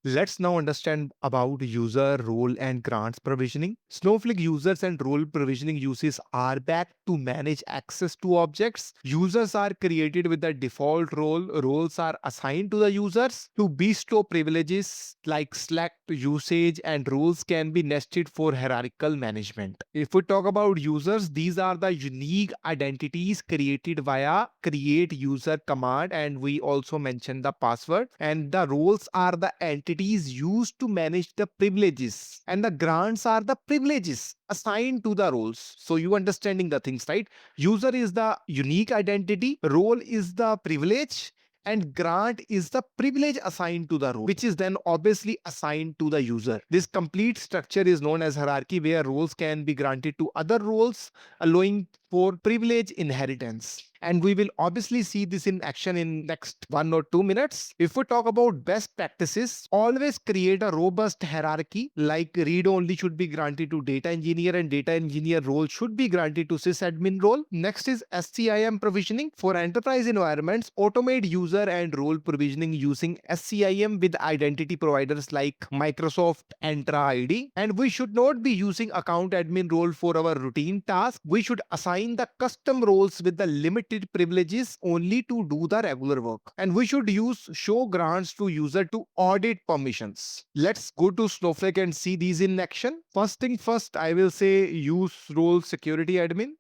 Let's now understand about user role and grants provisioning. Snowflake users and role provisioning uses are back to manage access to objects. Users are created with the default role. Roles are assigned to the users to bestow privileges like select usage, and roles can be nested for hierarchical management. If we talk about users, these are the unique identities created via create user command, and we also mentioned the password. And the roles are the entities used to manage the privileges, and the grants are the privileges assigned to the roles. So you understanding the things, right? User is the unique identity, role is the privilege, and grant is the privilege assigned to the role, which is then obviously assigned to the user. This complete structure is known as hierarchy, where roles can be granted to other roles, allowing for privilege inheritance. And we will obviously see this in action in next 1 or 2 minutes. If we talk about best practices, always create a robust hierarchy, like read only should be granted to data engineer, and data engineer role should be granted to sysadmin role. Next is SCIM provisioning. For enterprise environments, automate user and role provisioning using SCIM with identity providers like Microsoft Entra ID. And we should not be using account admin role for our routine task. We should assign the custom roles with the limited privileges only to do the regular work. And we should use show grants to user to audit permissions. Let's go to Snowflake and see these in action. First thing first, I will say use role security admin.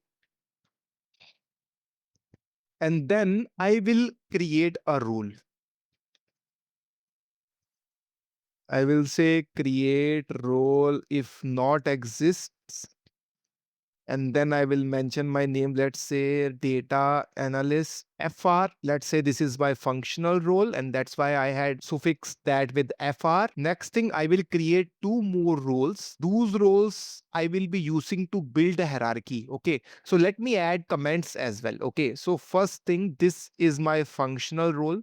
And then I will create a role. I will say create role if not exists. And then I will mention my name. Let's say data analyst FR. Let's say this is my functional role, and that's why I had suffixed that with FR. Next thing, I will create two more roles. Those roles I will be using to build a hierarchy. Okay. So let me add comments as well. Okay. So first thing, this is my functional role.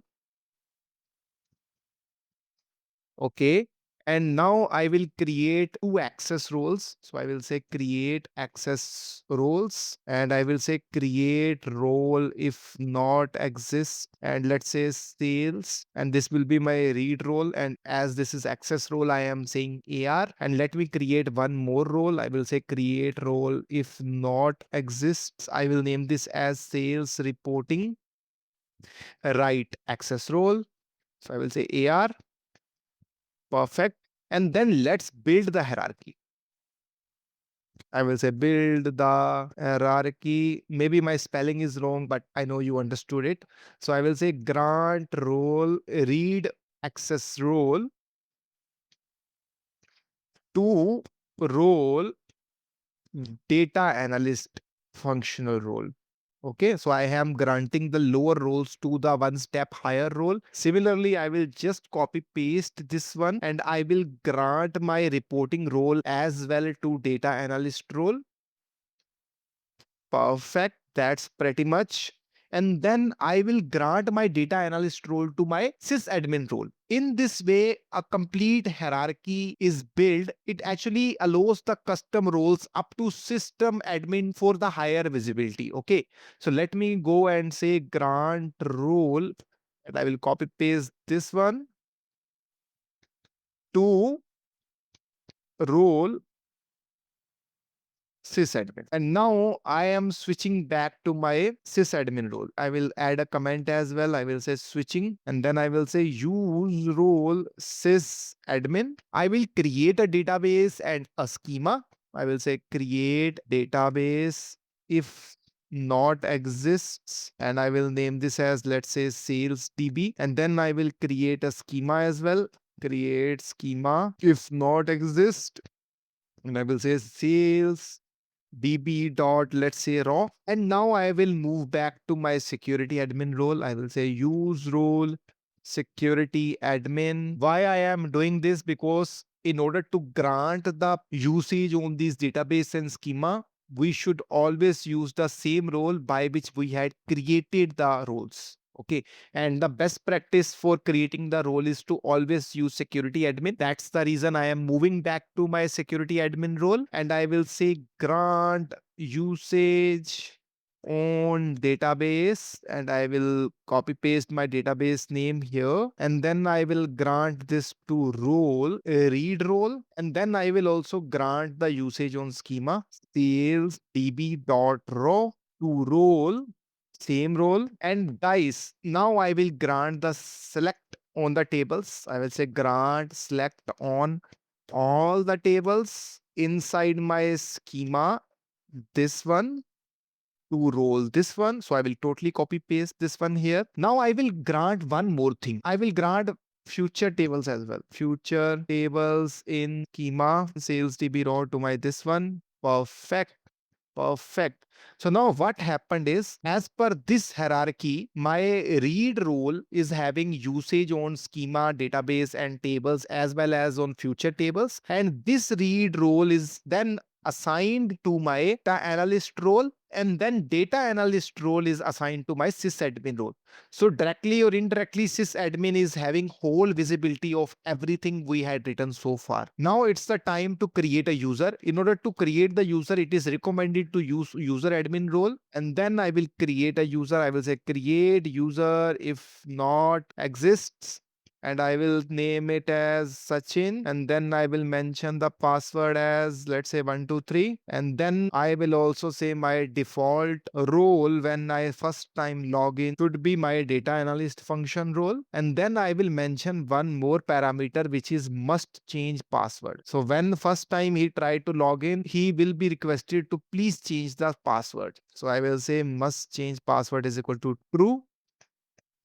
Okay. And now I will create two access roles. So I will say create access roles, and I will say create role if not exists, and let's say sales, and this will be my read role. And as this is access role, I am saying AR. And let me create one more role. I will say create role if not exists. I will name this as sales reporting right access role. So I will say AR. Perfect. And then let's build the hierarchy. I will say build the hierarchy. Maybe my spelling is wrong, but I know you understood it. So I will say grant role, read access role to role data analyst functional role. Okay, so I am granting the lower roles to the one step higher role. Similarly, I will just copy paste this one, and I will grant my reporting role as well to data analyst role. Perfect. That's pretty much. And then I will grant my data analyst role to my sysadmin role. In this way, a complete hierarchy is built. It actually allows the custom roles up to system admin for the higher visibility. Okay. So let me go and say grant role, and I will copy paste this one to role sysadmin. And now I am switching back to my sysadmin role. I will add a comment as well. I will say switching, and then I will say use role sysadmin. I will create a database and a schema. I will say create database if not exists, and I will name this as, let's say, sales DB. And then I will create a schema as well. Create schema if not exist, and I will say sales db dot, let's say, raw. And now I will move back to my security admin role. I will say use role security admin. Why I am doing this? Because in order to grant the usage on this database and schema, we should always use the same role by which we had created the roles. Okay. And the best practice for creating the role is to always use security admin. That's the reason I am moving back to my security admin role, and I will say grant usage own database, and I will copy paste my database name here, and then I will grant this to role, a read role, and then I will also grant the usage on schema sales db.raw to role, same role. And guys, now I will grant the select on the tables. I will say grant select on all the tables inside my schema, this one, to roll this one. So I will totally copy paste this one here. Now I will grant one more thing. I will grant future tables as well. Future tables in schema sales db raw to my this one. Perfect. Perfect. So now what happened is, as per this hierarchy, my read role is having usage on schema, database, and tables, as well as on future tables. And this read role is then assigned to my data analyst role, and then data analyst role is assigned to my sysadmin role. So directly or indirectly, sysadmin is having whole visibility of everything we had written so far. Now it's the time to create a user. In order to create the user, it is recommended to use user admin role. And then I will create a user. I will say create user if not exists, and I will name it as Sachin, and then I will mention the password as, let's say, 123, and then I will also say my default role when I first time log in should be my data analyst function role, and then I will mention one more parameter, which is must change password. So when first time he tried to log in, he will be requested to please change the password. So I will say must change password is equal to true,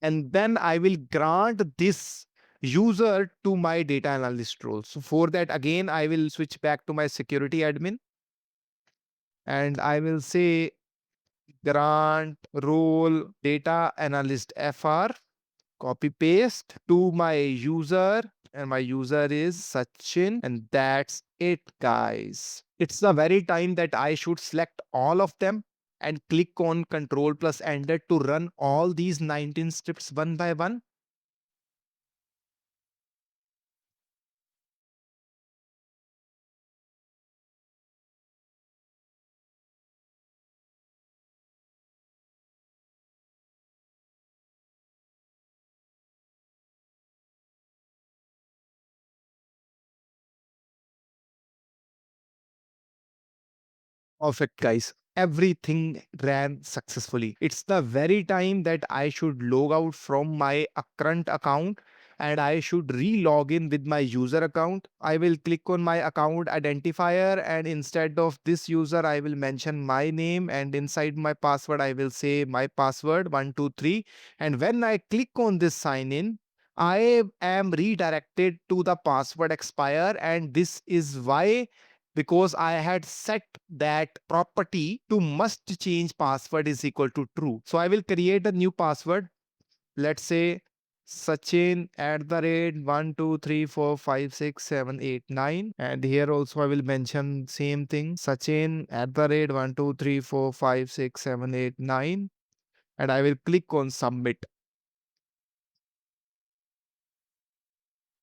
and then I will grant this user to my data analyst role. So for that, again, I will switch back to my security admin, and I will say grant role data analyst fr, copy paste to my user, and my user is Sachin, and that's it, guys. It's the very time that I should select all of them and click on Control plus Enter to run all these 19 scripts one by one. Perfect, guys. Everything ran successfully. It's the very time that I should log out from my current account, and I should re-log in with my user account. I will click on my account identifier, and instead of this user, I will mention my name, and inside my password, I will say my password 123. And when I click on this sign in, I am redirected to the password expire, and this is why, because I had set that property to must change password is equal to true. So I will create a new password. Let's say Sachin at the rate 123456789, and here also I will mention same thing, Sachin at the rate 123456789, and I will click on submit.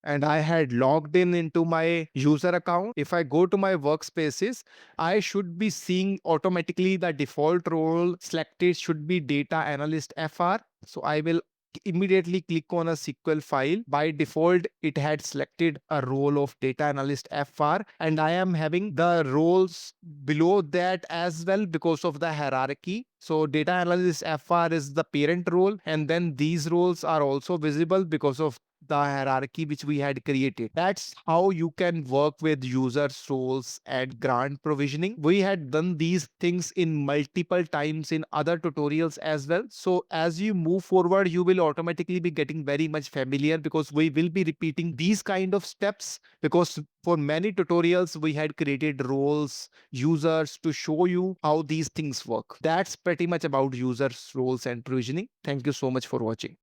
And I had logged in into my user account. If I go to my workspaces, I should be seeing automatically the default role selected should be data analyst FR. So I will immediately click on a SQL file. By default, it had selected a role of data analyst FR, and I am having the roles below that as well because of the hierarchy. So data analyst FR is the parent role, and then these roles are also visible because of the hierarchy which we had created. That's how you can work with users roles and grant provisioning. We had done these things in multiple times in other tutorials as well. So as you move forward, you will automatically be getting very much familiar, because we will be repeating these kind of steps, because for many tutorials we had created roles, users, to show you how these things work. That's pretty much about users roles and provisioning. Thank you so much for watching.